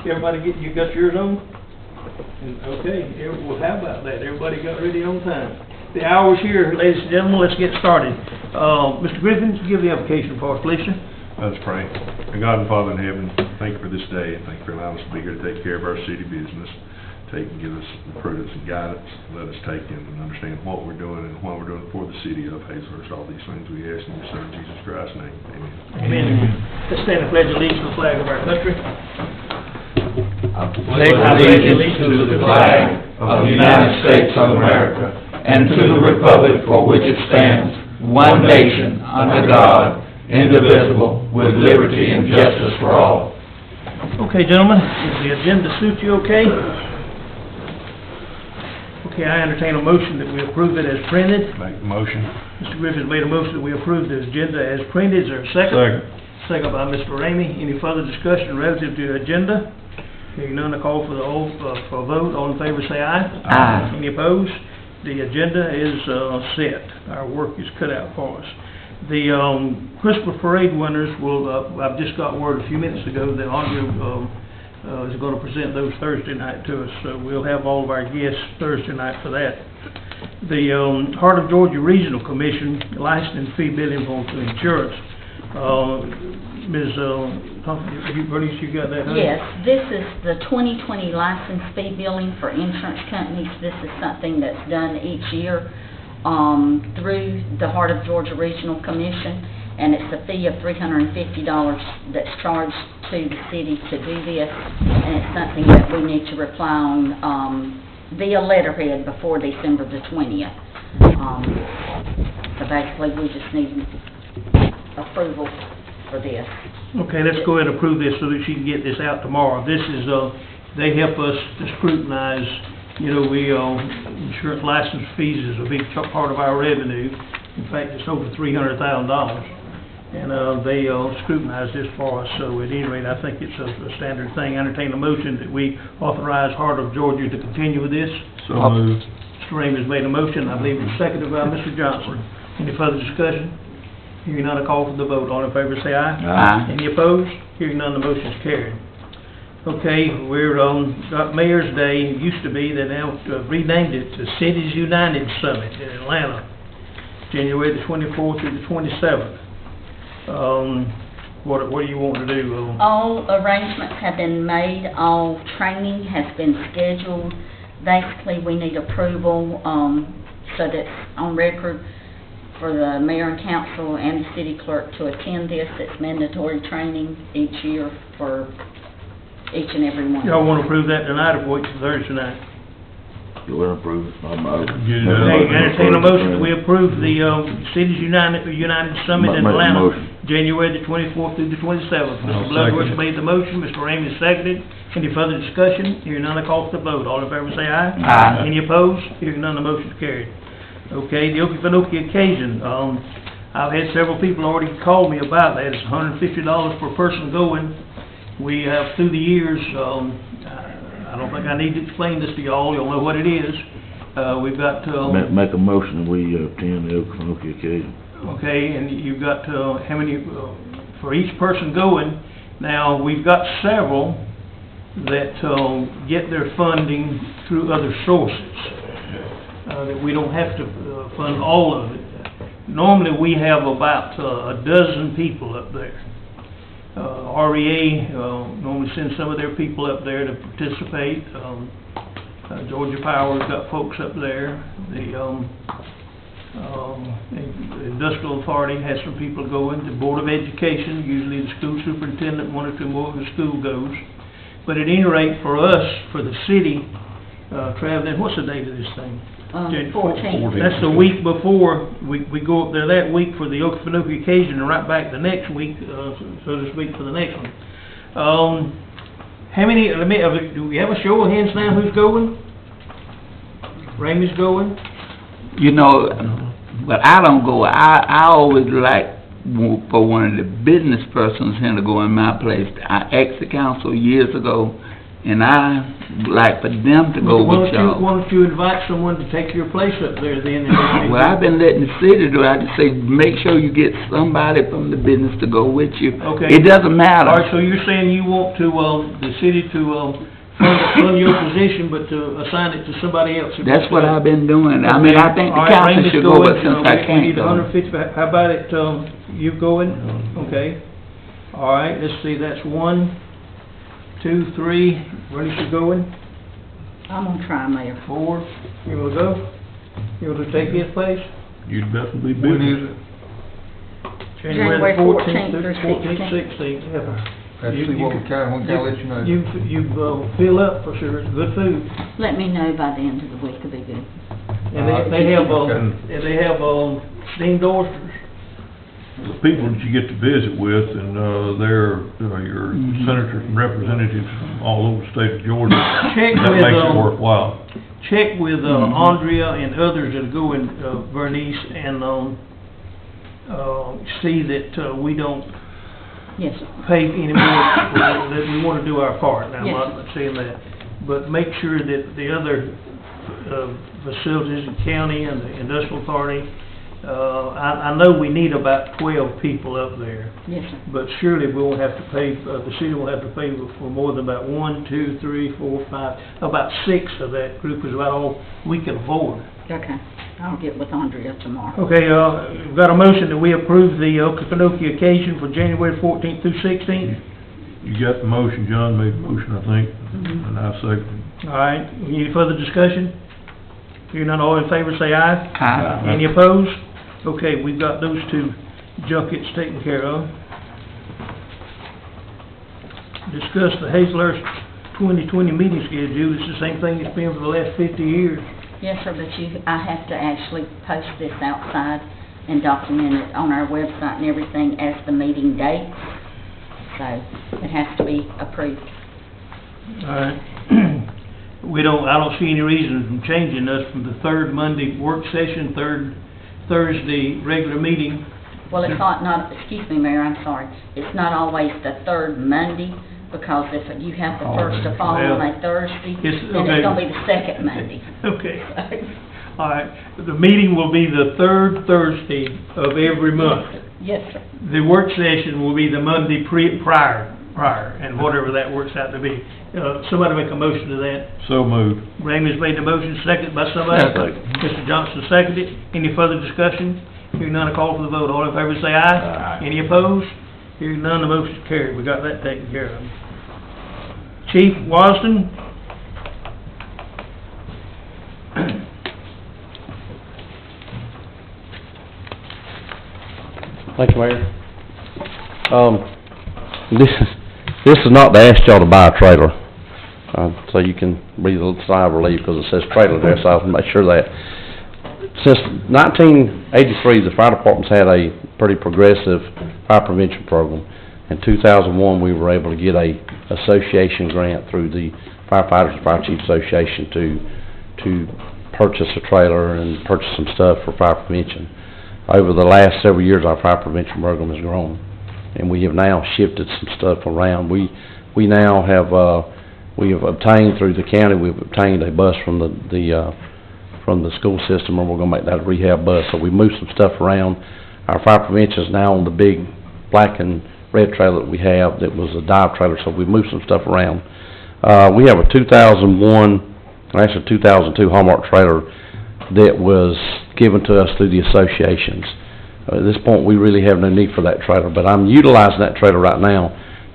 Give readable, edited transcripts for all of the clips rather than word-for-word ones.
Everybody you got yours on? And, okay, well, how about that? Everybody got ready on time. The hour's here, ladies and gentlemen, let's get started. Mr. Griffin, give the application for us, please, sir. Let's pray. God and Father in heaven, thank you for this day, and thank you for allowing us to be here to take care of our city business. Take and give us the prudence and guidance. Let us take in and understand what we're doing and why we're doing it for the city of Hazlehurst. All these things we ask in your Son, Jesus Christ's name. Amen. Amen. Let's stand and pledge allegiance to the flag of our country. I pledge allegiance to the flag of the United States of America and to the republic for which it stands, one nation, under God, indivisible, with liberty and justice for all. Okay, gentlemen, does the agenda suit you okay? Okay, I entertain a motion that we approve it as printed. Make the motion. Mr. Griffin made a motion that we approve the agenda as printed. Is there a second? Second. Second by Mr. Ramey. Any further discussion relative to the agenda? Hearing none, I call for for a vote. All in favor say aye. Aye. Any opposed? The agenda is set. Our work is cut out for us. The Christmas parade winners will, I've just got word a few minutes ago that Andre is going to present those Thursday night to us. So we'll have all of our guests Thursday night for that. The Heart of Georgia Regional Commission, license and fee billing for insurance. Ms. Bernice, you got that? Huh? Yes, this is the 2020 license fee billing for insurance companies. This is something that's done each year through the Heart of Georgia Regional Commission, and it's a fee of $350 that's charged to the city to do this, and it's something that we need to reply on via letterhead before December the 20th. So basically, we just need approval for this. Okay, let's go ahead and approve this so that she can get this out tomorrow. This is, they help us to scrutinize, you know, insurance license fees is a big part of our revenue. In fact, it's over $300,000. And they scrutinize this for us, so at any rate, I think it's a standard thing. I entertain a motion that we authorize Heart of Georgia to continue with this. So moved. Mr. Ramey has made a motion, I believe it's seconded by Mr. Johnson. Any further discussion? Hearing none, I call for the vote. All in favor say aye. Aye. Any opposed? Hearing none, the motion is carried. Okay, we're on Mayor's Day. It used to be, they now renamed it to Cities United Summit in Atlanta, January the 24th through the 27th. What do you want to do? All arrangements have been made. All training has been scheduled. Basically, we need approval so that's on record for the mayor and council and the city clerk to attend this. It's mandatory training each year for each and every one. Y'all want to approve that tonight or wait till Thursday night? You want to approve it? Okay, entertain a motion that we approve the Cities United Summit in Atlanta, January the 24th through the 27th. Mr. Bloodworth made the motion, Mr. Ramey seconded. Any further discussion? Hearing none, I call for the vote. All in favor say aye. Aye. Any opposed? Hearing none, the motion is carried. Okay, the Okefenokee occasion. I've had several people already call me about that. It's $150 per person going. We have, through the years, I don't think I need to explain this to y'all. You'll know what it is. We've got make a motion, we attend the Okefenokee occasion. okay, and you've got how many for each person going. Now we've got several that get their funding through other sources. That we don't have to fund all of it. Normally we have about a dozen people up there. REA normally sends some of their people up there to participate. Georgia Power's got folks up there. The Industrial Authority has some people going. The Board of Education, usually the school superintendent, one or two more of the school goes. But at any rate, for us, for the city, traveling, what's the date of this thing? 14th. That's the week before we go up there that week for the Okefenokee occasion, and right back the next week, so to speak, for the next one. How many? Do we have a show of hands now? Who's going? Ramey's going. You know, but I don't go. I always like for one of the business persons here to go in my place. I asked the council years ago, and I'd like for them to go Why with don't y'all. why don't you invite someone to take your place up there then? Well, I've been letting the city do it. I just say, make sure you get somebody from the business to go with you. Okay. It doesn't matter. All right, so you're saying you want to, the city to, fund your position, but to assign it to somebody else? That's what I've been doing. I mean, I think the council should go with it since I We can't need go. 150, how about it, you going? Okay. All right, let's see, that's 1, 2, 3, Bernice is going, I'm gonna try, Mayor. 4, you wanna go? You wanna take his place? You'd definitely be When busy. is it? January 14th through 14th, 16th. 16th, yeah. Let's see what we can, when can I let you know? You fill up for sure, it's good food. Let me know by the end of the week, it'll be good. And they have, Okay. steamed oysters. The people that you get to visit with, and, they're, your senators and representatives from all over the state of Georgia. Check That with, makes it worthwhile. Check with, Andrea and others that are going, Bernice, and, see that, we don't Yes, sir. pay any more, that we wanna do our part. Now, I'm Yes. not saying that, but make sure that the other, facilities, the county and the industrial authority, I know we need about 12 people up there, Yes, sir. but surely we won't have to pay, the city will have to pay for more than about 1, 2, 3, 4, 5, about 6 of that group is about all we can afford. Okay, I'll get with Andrea tomorrow. Okay, we've got a motion that we approve the Okefenokee occasion for January 14th through 16th. You got the motion, John made the motion, I think, Mhm. and I second. All right, any further discussion? Hearing none, all in favor say aye. Aye. Any opposed? Okay, we've got those two junkets taken care of. Discuss the Hazelhurst 2020 meeting schedule. It's the same thing it's been for the last 50 years. Yes, sir, but I have to actually post this outside and document it on our website and everything as the meeting date. So it has to be approved. All right. I don't see any reason from changing us from the third Monday work session, third Thursday regular meeting. Well, it's not, excuse me, Mayor, I'm sorry. It's not always the third Monday, because if you have the first to fall on a Thursday, then It's- it's okay. gonna be the second Monday. Okay. All right. The meeting will be the third Thursday of every month. Yes, sir. The work session will be the Monday prior, and whatever that works out to be. Somebody make a motion to that. So moved. Ramey's made the motion, seconded by somebody. Second. Mr. Johnson seconded. Any further discussion? Hearing none, a call for the vote. All in favor say aye. Aye. Any opposed? Hearing none, the motion's carried. We got that taken care of. Chief Wasden? Thank you, Mayor. This is not to ask y'all to buy a trailer, so you can breathe a little sigh of relief, because it says trailer there, so I'll make sure that. Since 1983, the fire department's had a pretty progressive fire prevention program. In 2001, we were able to get a association grant through the Firefighters and Fire Chiefs Association to purchase a trailer and purchase some stuff for fire prevention. Over the last several years, our fire prevention program has grown, and we have now shifted some stuff around. We now have obtained through the county, we've obtained a bus from the school system, and we're gonna make that a rehab bus. So we moved some stuff around. Our fire prevention is now on the big black and red trailer that we have that was a dive trailer, so we moved some stuff around. We have a 2002 Hallmark trailer that was given to us through the associations. At this point, we really have no need for that trailer, but I'm utilizing that trailer right now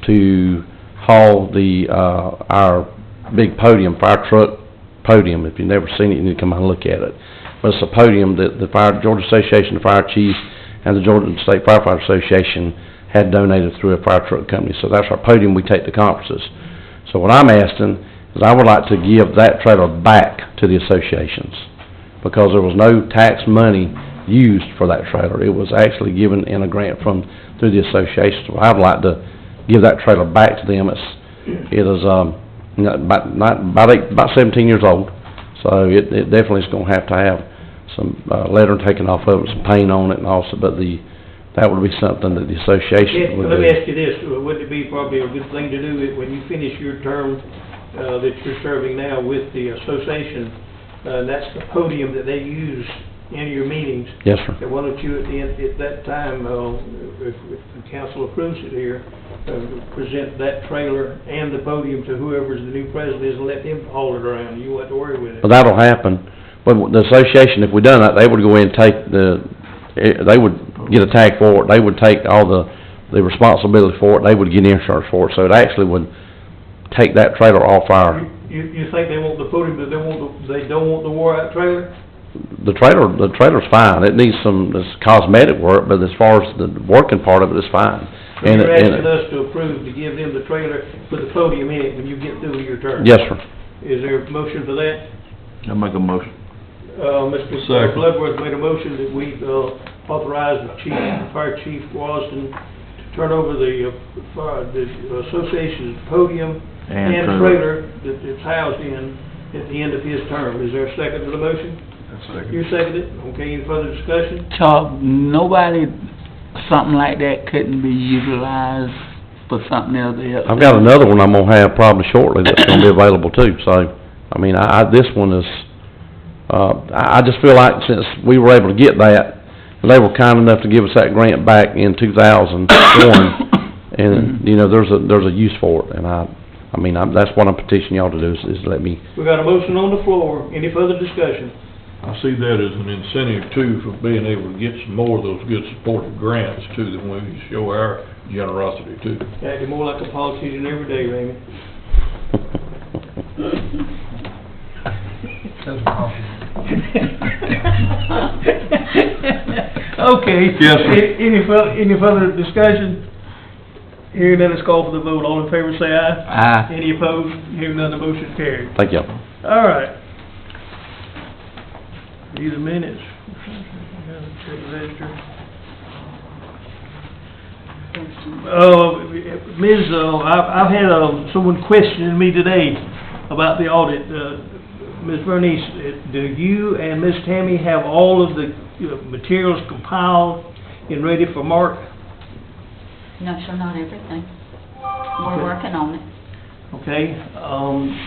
to haul our big podium, fire truck podium. If you've never seen it, you need to come out and look at it. But it's a podium that the Georgia Association of Fire Chiefs and the Georgia State Firefighter Association had donated through a fire truck company. So that's our podium we take to conferences. So what I'm asking is I would like to give that trailer back to the associations, because there was no tax money used for that trailer. It was actually given in a grant through the association. So I'd like to give that trailer back to them. It is about 17 years old, so it definitely is going to have some lettering taken off of it, some paint on it, and also, but that would be something that the association would Let do. me ask you this, wouldn't it be probably a good thing to do it when you finish your term, that you're serving now with the association, that's the podium that they use in your meetings. Yes, sir. And why don't you, at that time, if the council approves it here, present that trailer and the podium to whoever's the new president is and let them haul it around. You won't have to worry with it. Well, that'll happen. But the association, if we done that, they would go in and take they would get a tag for it. They would take all the responsibility for it. They would get insurance for it. So it actually would take that trailer off our, You think they want the podium, but they don't want the wore-out trailer? the trailer's fine. It needs some cosmetic work, but as far as the working part of it is fine. So you're asking us to approve to give them the trailer with the podium in it when you get through with your term? Yes, sir. Is there a motion for that? I make a motion. Mr. Second. Bloodworth made a motion that we authorize the fire chief Wasden to turn over the association's podium And and trailer. trailer that it's housed in at the end of his term. Is there a second to the motion? That's You seconded it? Okay, any further discussion? Chuck, nobody, something like that couldn't be utilized for something else. I've got another one I'm gonna have probably shortly that's gonna be available too. So, I mean, this one is, I just feel like since we were able to get that, they were kind enough to give us that grant back in 2001, and, you know, there's a use for it, and that's what I'm petitioning y'all to do, is let me. We got a motion on the floor. Any further discussion? I see that as an incentive too for being able to get some more of those good supportive grants too, that we show our generosity too. Acting more like a politician every day, Raymond. Okay. Yes, sir. Any further discussion? Hearing none, let's call for the vote. All in favor, say aye. Aye. Any opposed? Hearing none, the motion carried. Thank you. All right. Read the minutes. Ms., I've had someone questioning me today about the audit. Ms. Bernice, do you and Ms. Tammy have all of the materials compiled and ready for Mark? No, sir, not everything. We're working on it. Okay, the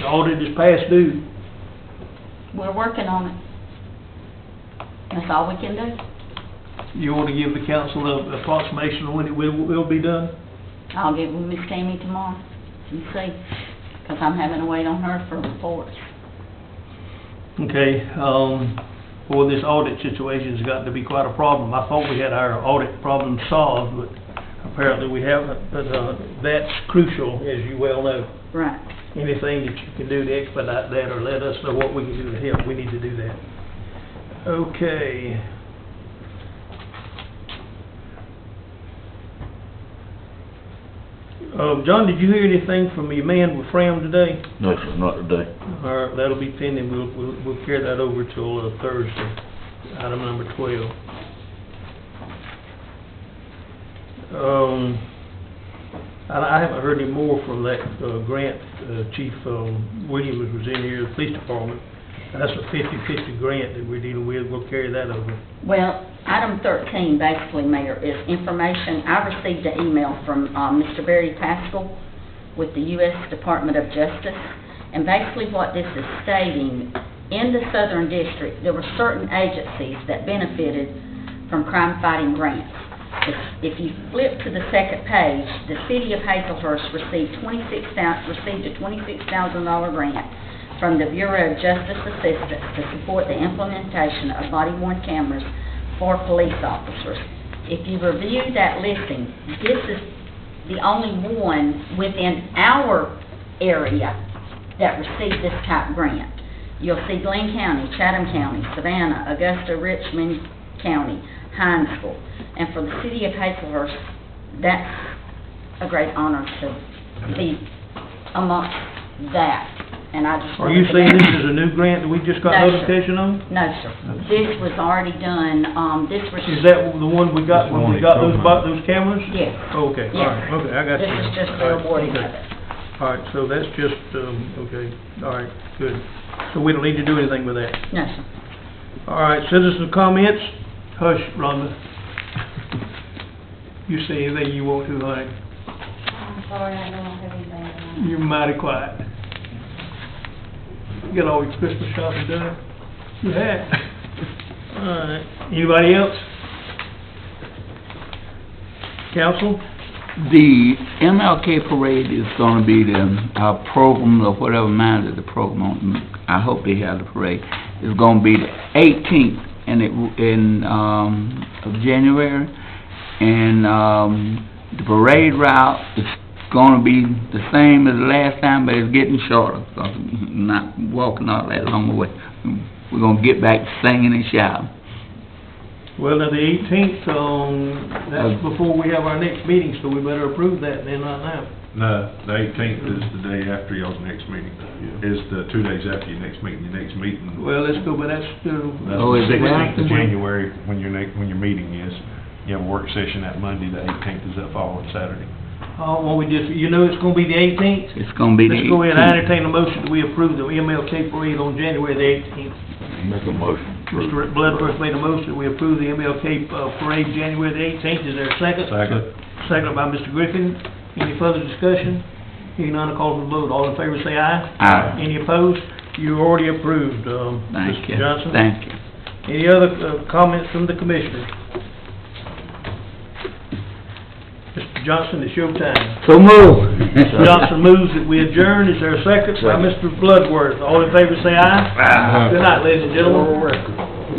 audit is past due. We're working on it. That's all we can do. You want to give the council an approximation on when it will be done? I'll get with Miss Tammy tomorrow and see, because I'm having to wait on her for reports. Okay, boy, this audit situation's got to be quite a problem. I thought we had our audit problem solved, but apparently we haven't. But that's crucial, as you well know. Right. Anything that you can do to expedite that or let us know what we can do to help, we need to do that. Okay. John, did you hear anything from your man with Fram today? No, sir, not today. All right, that'll be pending. We'll carry that over till Thursday, item number 12. I haven't heard any more from that grant. Chief Williams was in here, the police department. That's a 50/50 grant that we're dealing with. We'll carry that over. Well, item 13, basically, Mayor, is information. I received an email from Mr. Barry Pascal with the U.S. Department of Justice, and basically what this is stating, in the Southern District, there were certain agencies that benefited from crime-fighting grants. If you flip to the second page, the city of Hazelhurst received a $26,000 grant from the Bureau of Justice Assistance to support the implementation of body-worn cameras for police officers. If you review that listing, this is the only one within our area that received this type of grant. You'll see Glenn County, Chatham County, Savannah, Augusta, Richmond County, Hinesville. And for the city of Hazelhurst, that's a great honor to be amongst that. And I just Are you wanted to- saying this is a new grant that we just got No, sir. notification on? No, sir. This was already done, this was... Is that the one we got when we got those cameras? Yes. Okay, all Yes. right, okay, I got you. This is just All the right, awarding okay. of it. All right, so that's just, okay, all right, good. So we don't need to do anything with that. No, sir. All right, citizen comments? Hush, Rhonda. You say anything you want to, honey. I'm sorry, I don't have anything. You're mighty quiet. You got all your Christmas shopping done? You have. All right. Anybody else? Council? The MLK parade is gonna be our program, or whatever mind of the program, I hope they have the parade, is gonna be the 18th of January, and, the parade route is gonna be the same as the last time, but it's getting shorter, because I'm not walking all that long way. We're gonna get back to singing and shouting. Well, now, the 18th, that's before we have our next meeting, so we better approve that then, not now. No, the 18th is the day after y'all's next meeting, is the 2 days after your next meeting. Your next meeting, Well, let's go, but that's still... that's Oh, the is it 16th of after? January, when your meeting is. You have a work session that Monday, the 18th is that following Saturday. Well, we just, you know it's gonna be the 18th? It's gonna be the 18th. Let's go ahead and entertain a motion that we approve the MLK parade on January the 18th. Make a motion. Mr. Bloodworth made a motion that we approve the MLK parade January the 18th. Is there a second? Second. Second by Mr. Griffin. Any further discussion? Hearing none, I'll call for the vote. All in favor say aye. Aye. Any opposed? You already approved, Thank Mr. you. Johnson. Thank you. Any other comments from the commissioners? Mr. Johnson, it's your time. So move. Mr. Johnson moves that we adjourn. Is there a second by Mr. Bloodworth? All in favor say aye. Aye. Good night, ladies and gentlemen.